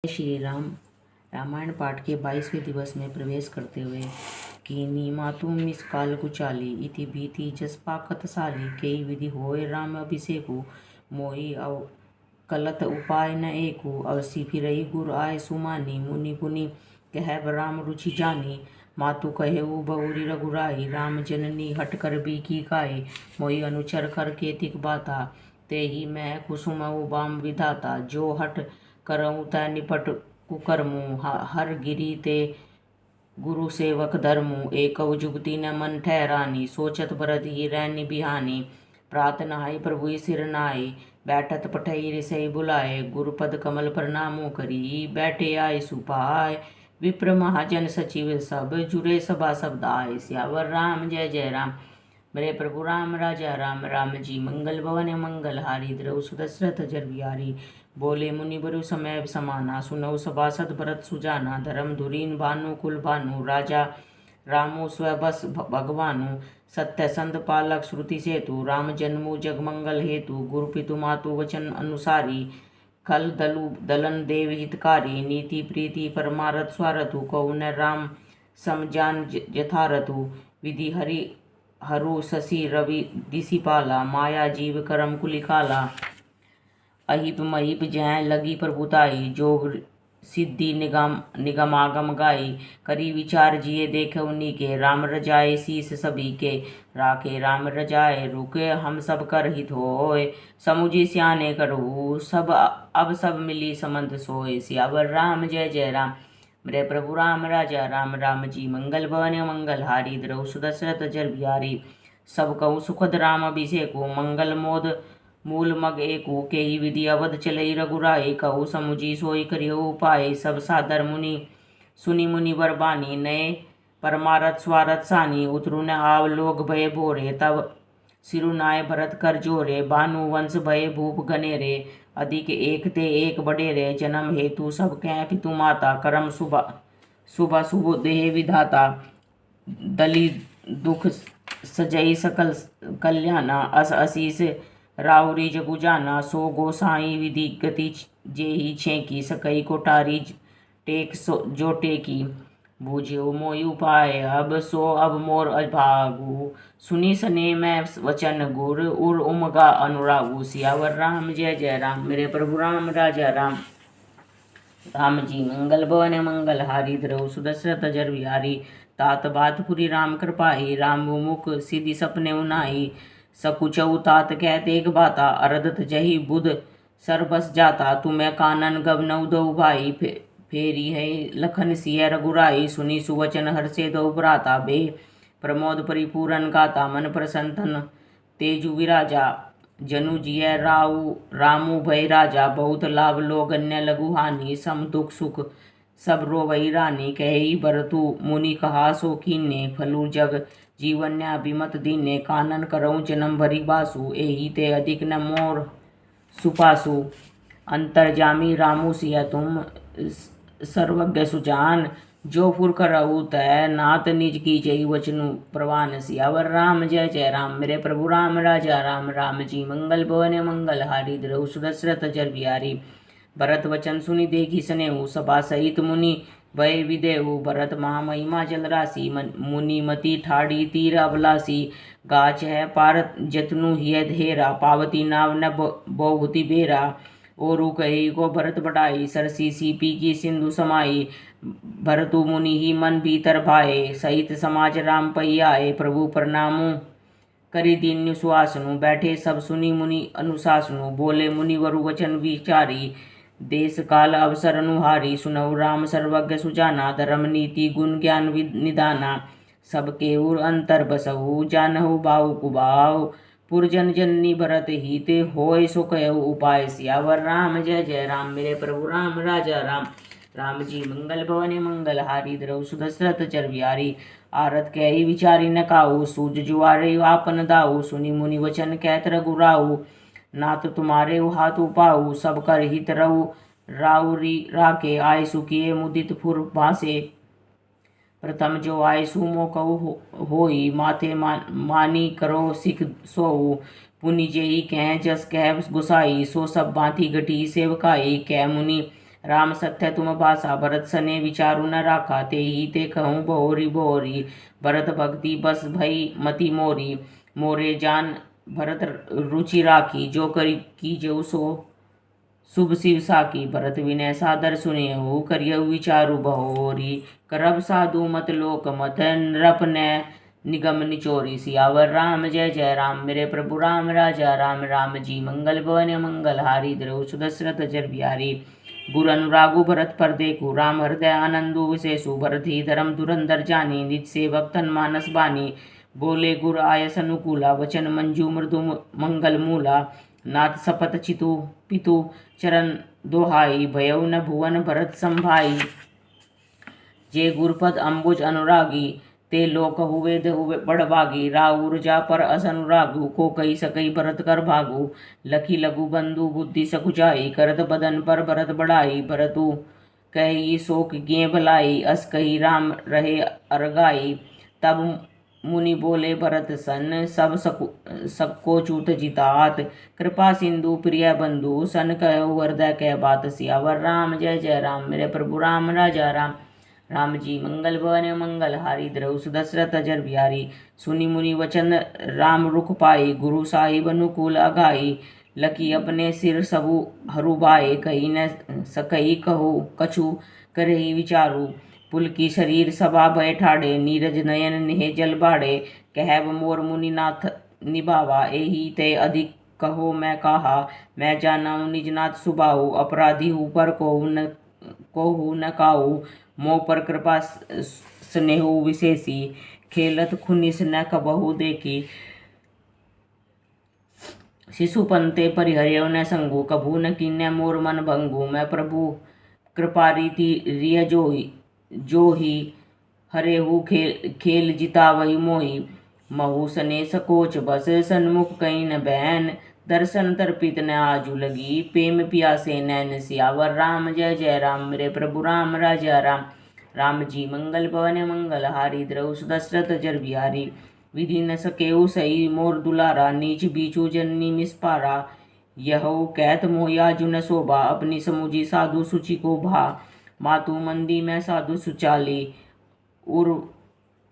श्री राम। रामायण पाठ के 22वें दिवस में प्रवेश करते हुए कीनी मातु मिस काल कुचाली इति भीति जसपाकत साली कई विधि होय राम अभिषेकु मोहि अव कलत उपाय न एकु अवसी फिरई गुर आय सुमानी मुनि पुनि कहब राम रुचि जानी मातु कहेऊ बहुरी रघुराई राम जननी हट कर बी की काई मोहि अनुचर कर केतिक बाता ते ही मैं कुसुमऊ बाम विधाता जो हट करऊँ तै निपट कुकरमु हर गिरी ते गुरु सेवक धर्मु एकव जुगति न मन ठहरानी सोचत भरत ही रैनी बिहानी प्रात नहाई प्रभु सिर नाई बैठत पठई रिसई बुलाए गुरुपद कमल प्रणामो करी बैठे आय सुपाय विप्र महाजन सचिव सब जुरे सभा शब्द आय सियावर राम जय जय राम। मेरे प्रभु राम राजा राम राम जी मंगल भवन मंगल हारी द्रव सुदशरथ जर बिहारी बोले मुनि बरु समय समाना सुनौ सभासद भरत सुजाना धर्म धुरीन भानु कुल भानु राजा रामो स्वबस भगवानु सत्य संत पालक श्रुति सेतु राम जन्मु जग मंगल हेतु गुरु पितु मातु वचन अनुसारी खल दलु दलन देव हितकारी नीति प्रीति परमारथ स्वारथु कौन राम समजान यथारथु विधि हरि हरु शशि रवि दिशिपाला माया जीव करम कुलिकाला अहिप महिप जय लगी प्रभुताई जोग सिद्धि निगमागम गाई करी विचार जिये देखे उन्हीं के राम रजाए शीस सभी के राखे राम रजाए रुके हम सब कर हित होय समुझी सियाने करू सब अब सब मिली समंत सोय सियावर राम जय जय राम। मेरे प्रभु राम राजा राम राम जी मंगल भवन मंगल हारी द्रव सुदशरथ जर बिहारी सब कहूँ सुखद राम अभिषेको मंगल मोद मूल मग एकु के ही विधि अवध चलई रघुराई कहु समुझी सोई करियो उपाय सब सादर मुनि सुनि मुनि बरबानी नए परमारथ स्वारथ सानी उतरु न आव लोग भय भोरे तब सिरुनाय भरत कर जोरे भानु वंश भय भूप गनेरे अधिक एक ते एक बडेरे जन्म हेतु सब कह पितु माता करम सुबह सुबह शुभ देह विधाता दली दुख सजई सकल कल्याणा अस असीस राउरी जगु जाना सो गोसाई विधि गति जेहि छेकी सकई कोटारी टेक सो जो टेकी बूझो मोय उपाय अब सो अब मोर अभागु सुनी सने मैं वचन गुर उर उमगा अनुरागु सियावर राम जय जय राम। मेरे प्रभु राम राजा राम राम जी मंगल भवन मंगल हारी द्रव सुदशरथ जर बिहारी तात बातपुरी राम कृपाई राम मुख सिद्धि सपने उनाई सकुचऊ तात कहते एक बाता अरदत जही बुध सरबस जाता तुम्हें कानन गवनऊ दो भाई फेरी है लखन सिय रघुराई सुनी सुवचन हर्षे दो भ्राता बे प्रमोद परिपूरन गाता मन प्रसन्न तेजु विराजा जनु जिय रामु भय राजा बहुत लाभ लोगन्य लघु हानि सम दुख सुख सब रोवई रानी कही भरतु मुनि कहा सो कीने फलु जग जीवन्य अभिमत दीने कानन करऊँ जन्म भरी बासु एही ते अधिक न मोर सुपासु अंतर्जामी रामु सिय तुम सर्वज्ञ सुजान जो फुर करऊ तय नात निज की जय वचनु प्रवान सियावर राम जय जय राम। मेरे प्रभु राम राजा राम राम जी मंगल भवन मंगल हारी द्रव सुदशरथ जर बिहारी भरत वचन सुनि देखी सनेहु सभा सहित मुनि भय विदेहु भरत महामहिमा जल राशि मुनि मति ठाड़ी तीर अबलासी गाछ है पार जतनु हिय धेरा पावती नाव न बहुति बेरा ओरु कही को भरत बढ़ाई सरसी सीपी की सिंधु समाई भरतु मुनि ही मन भीतर भाए सहित समाज राम पहियाए प्रभु प्रणामु करी दीन्यु सुहासनु बैठे सब सुनी मुनि अनुशासनु बोले मुनि वरु वचन विचारी देश काल अवसर अनुहारी सुनऊ राम सर्वज्ञ सुजाना धर्म नीति गुण ज्ञान निदाना सबके उर अंतर बसहु जानहु बाहु कुबाऊ पुरजन जननी भरत हिते होय सो कयऊ उपाय सियावर राम जय जय राम। मेरे प्रभु राम राजा राम राम जी मंगल भवन मंगल हारी द्रव सुदशरथ जर बिहारी आरत कही विचारी न काऊ सूझ जुआरे आपन दाऊ सुनि मुनि वचन कहत रघुराऊ नाथ तुम्हारे हाथ उपाऊ सब कर हित रहु राउरी राके आय सुखिए मुदित फुर भासे प्रथम जो आय सुमो कहु होई माथे मानी करो सिख सोऊ पुनि जेई कह जस कह गुसाई सो सब बाती घटी सेवकाई कह मुनि राम सत्य तुम भाषा भरत सने विचारु न राखा। ते ही ते कहूँ बहोरी बहोरी, भरत भक्ति बस भई मति मोरी। मोरे जान भरत रुचि राखी, जो करी कीजेउ सो शुभ शिव साकी। भरत विनय सादर सुनेहु, करियउ विचारु बहोरी। करब साधु मत लोक मत, नृप ने निगम निचोरी। सियावर राम जय जय राम, मेरे प्रभु राम राजा राम। राम जी मंगल भवन मंगल हारी, द्रव दशरथ जर बिहारी। गुरु अनुरागु भरत पर देखु, राम हृदय आनंदु विशेषु। भरत ही धर्म धुरंधर जानी, निज सेवक तन मानस बानी। बोले गुर आयस अनुकूला, वचन मंजू मृदु मंगल मूला। नाथ सपत चितु पितु चरण दोहाई, भयउ न भुवन भरत संभाई। जे गुरपद अम्बुज अनुरागी, ते लोक हुवेद हुवे बड़भागी। राउर जा पर अस अनुरागु, को कही सकई भरत कर भागु। लखी लघु बंधु बुद्धि सकुचाई, करत बदन पर भरत बढ़ाई। भरतु कही शोक गे भलाई, अस कही राम रहे अरगाई। तब मुनि बोले भरत सन, सब सबको चूत जितात। कृपा सिंधु प्रिय बंधु, सन कहो हृदय कह बात। सियावर राम जय जय राम, मेरे प्रभु राम राजा राम। राम जी मंगल भवन मंगल हारी, द्रव दशरथ अजर बिहारी। सुनि मुनि वचन राम रुख पाई, गुरु साहिब अनुकूल अगाई। लकी अपने सिर सबु हरू भाए, कही न सकही कहो कछु करही विचारू। पुल की शरीर सभा भय ठाड़े, नीरज नयन नेह जल बाड़े। कहब मोर मुनिनाथ निभावा, एही ते अधिक कहो मैं कहा। मैं जानऊ निज नाथ सुभाऊ, अपराधी हूँ पर कोहू न काऊ। मोह पर कृपा स्नेहु विशेषी, खेलत खुनिस न कबहु देखी। शिशु पंते परिहर्यव न संगु, कभू न कीन्य मोर मन भंगु। मैं प्रभु कृपा रीति रिय जोही, हरेहु खेल जिता वही मोही। महु सने सकोच बस, सन्मुख कहीं न बहन। दर्शन तर्पित न आजू लगी, प्रेम पियासे नैन। सियावर राम जय जय राम, मेरे प्रभु राम राजा राम। राम जी मंगल भवन मंगल हारी, द्रव दशरथ जर बिहारी। विधि न सकेऊ सही मोर दुलारा, नीच बीचू जननी मिसपारा। यहु कहत मोयाजु न शोभा, अपनी समुझी साधु सुचि को भा। मातु मंदी में साधु सुचाली, उर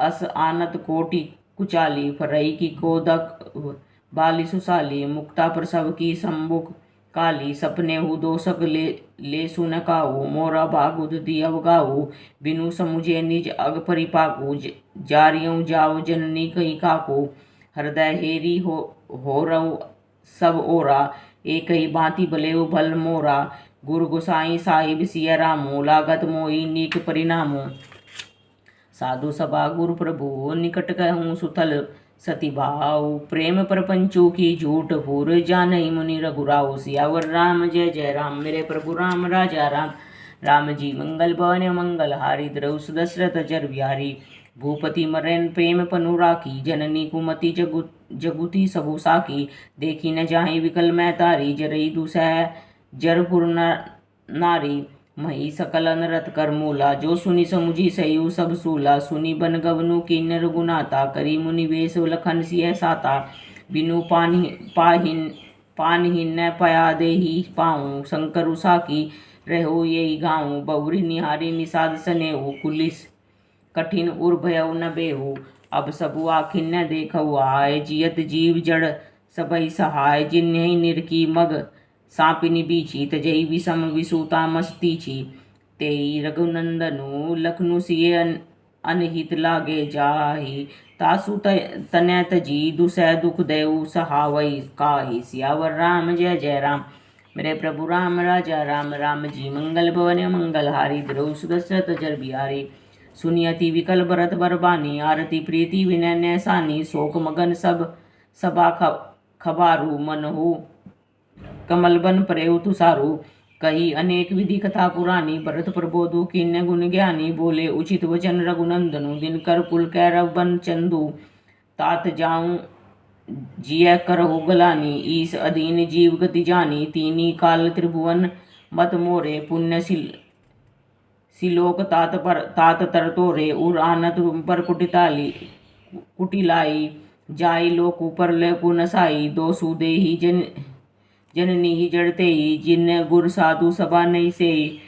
अस आनत कोटि कुचाली। फरई की कोदक बाली सुसाली, मुक्ता प्रसव की संबुक काली। सपने हु दोषक ले सुन काऊ, मोरा भागुद दी अवगाऊ। बिनु समुझे निज अग परिपाकू, जारियों जाओ जननी कही काकू। हृदय हेरी हो रहू सब ओरा, एक ही भांति भलेऊ भल मोरा। गुरु गोसाई साहिब सिय रामू, लागत मोई नीक परिणामू। साधु सभा गुरु प्रभु, निकट कहूँ सुथल सती भाऊ। प्रेम प्रपंचू की झूठ फूर, जानई मुनि रघुराऊ। सियावर राम जय जय राम, मेरे प्रभु राम राजा राम। राम जी मंगल भवन मंगल हारी, द्रव दशरथ जर बिहारी। भूपति मरेन प्रेम पनु राखी, जननी कुमति जगुती सबु साकी। देखी न जाहि विकल मैं तारी, जरई दुसह जरपुर नारी। मही सकल अनरत कर मूला, जो सुनी समुझी सही सब सूला। सुनी बन गवनु कीन रघुनाथा, करी मुनि वेश लखन सिय साता। बिनु पानहीन न पया देही पाऊँ, शंकर साकी रहो यही गाऊँ। बहुरी निहारी निषाद सनेहु, कुलिस कठिन उर भयउ न बेहू। अब सबु आखिन न देखऊ आय, जियत जीव जड़ सबई सहाय। जिन्हि निरकी मग सापिनी बीची, तजई विषम विसूता मस्तीची। तेई रघुनंदनु लखनु सिय अनहित लागे जाही। तासु तनय तजी, दुसह दुख देऊ सहावई काही। सियावर राम जय जय राम, मेरे प्रभु राम राजा राम। राम जी मंगल भवन मंगल हारी, द्रव दशरथ जर बिहारी। सुनियति विकल भरत बरबानी, आरती प्रीति विनय नैसानी। शोक मगन सब सभा खबारू, मनहु कमल बन प्रेउ तुषारू। कही अनेक विधि कथा पुरानी, भरत प्रबोधु कीन्य गुण ज्ञानी। बोले उचित वचन रघुनंदनु, दिनकर कुल कैरव बन चंदू। तात जाऊं जिय करहु गलानी, ईस अधीन जीव गति जानी। तीनी काल त्रिभुवन मत मोरे, पुण्य सिलोक तात तर तोरे। उर आनत पर कुटिलाई, जाई लोक ऊपर ले कुनसाई। दो सुदेही जननी ही जड़ते ही, जिन गुर साधु सभा नहीं से।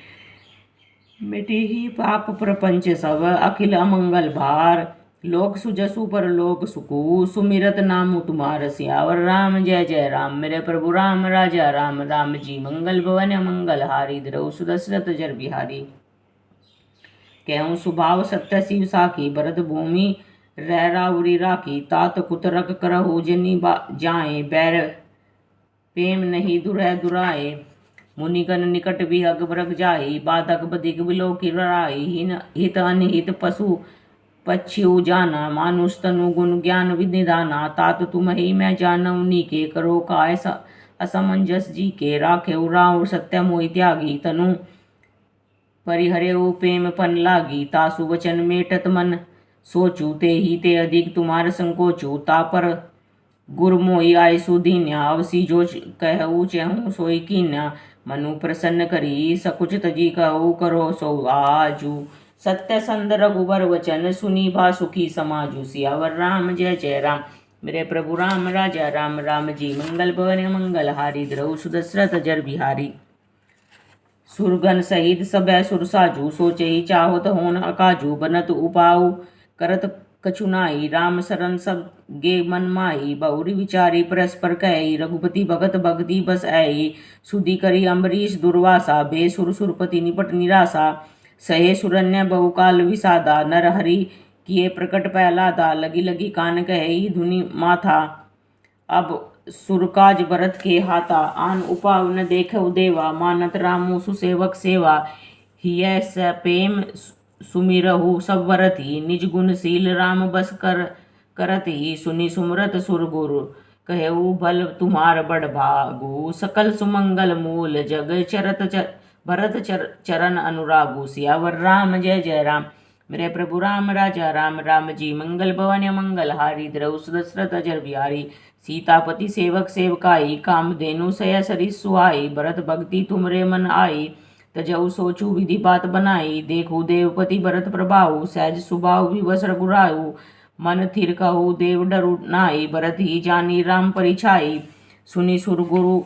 मिटी ही पाप प्रपंच सब अखिल अमंगल भार। लोक सुजसु पर लोक सुकू सुमिरत नाम तुम्हार सियावर राम जय जय राम। मेरे प्रभु राम राजा राम राम जी मंगल भवन मंगल हारी। द्रौ सुदशरथ जर बिहारी। कहूँ सुभाव सत्य शिव साखी भरत भूमि रह राउरी राखी। तात कुतरक करहु जनि जाए बैर प्रेम नहीं दुरह दुराए। मुनिगण निकट विहग भ्रग जाहि बाधक बधिक बिलो की लड़ाई। हित अनहित पशु पक्षियु जाना मानुष तनु गुण ज्ञान विनिधाना। तात तुम ही मैं जानऊ नीके करो काय असमंजस जी के। राखे राव सत्य मोहि त्यागी तनु परिहरेऊ प्रेम पन लागी। तासु वचन मेटत मन सोचू ते ही ते अधिक तुम्हार संकोचू। तापर गुरमोई आय सुधीन्या अवसी जो कहू चहु सोई कीन्या। मनु प्रसन्न करी सकुच तजी कहू करो सो आजू। सत्य संद रघुबर वचन सुनी भा सुखी समाजू। सियावर राम जय जय राम। मेरे प्रभु राम राजा राम राम जी मंगल भवन मंगल हारी। द्रौ सुदशरथ जर बिहारी। सुरगन सहित सबै सुर साजू सोचे ही चाहोत होन अकाजू। बनत उपाऊ करत कछु नाई राम शरण सब गे मन माही। बहुरी विचारी परस्पर कही रघुपति भगत भक्ति बस आई। सुधि करी अम्बरीश दुर्वासा बे सुर सुरपति निपट निराशा। सहे सुरन्य बहुकाल विषादा नर हरि किए प्रकट पहलादा। लगी लगी कान कहे धुनि माथा अब सुरकाज भरत के हाथा। आन उपाव न देखो देवा मानत रामु सुसेवक सेवा। हिय प्रेम सुमिरहु सब वरती निज गुणशील राम बस करत ही। सुनि सुमरत सुर गुरु कहऊ भल तुम्हार बड़ भागु। सकल सुमंगल मूल जग भरत चरण अनुरागु। सियावर राम जय जय राम। मेरे प्रभु राम राजा राम राम जी मंगल भवन मंगल हारी। द्रौ सुदशरथ अजर बिहारी। सीतापति सेवक सेवकाई कामधेनु सय सरिस सुहाई। भरत भक्ति तुमरे मन आई तजऊ सोचू विधि बात बनाई। देखू देवपति भरत प्रभाऊ सहज सुभाव विवश रघुराऊ। मन थिर कहू देव डरु नाई भरत ही जानी राम परिछाई। सुनि सुर गुरु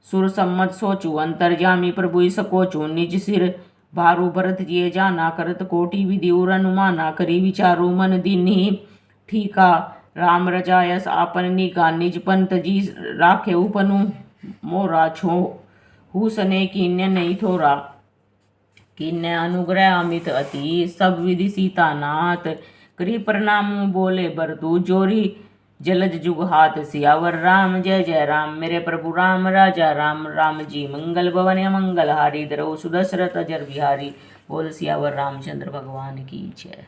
सुर सम्मत सोचू अंतर्जामी प्रभु सकोचू। निज सिर भारू भरत जिए जाना करत कोटि विधि उर अनुमाना। करी विचारू मन दीन्ही ठीका राम रजायस आपन नीका। निज पंत जी राखे उपनु मोरा छो हुसने कीन्य नहीं थोरा। कीन्य अनुग्रह अमित अति सब विधि सीता नाथ। करी प्रणाम बोले बरतु जोरी जलज जुग हाथ। सियावर राम जय जय राम। मेरे प्रभु राम राजा राम राम जी मंगल भवन मंगल हारी। द्रौ सुदशरथ अजर बिहारी। बोल सियावर रामचंद्र भगवान की जय।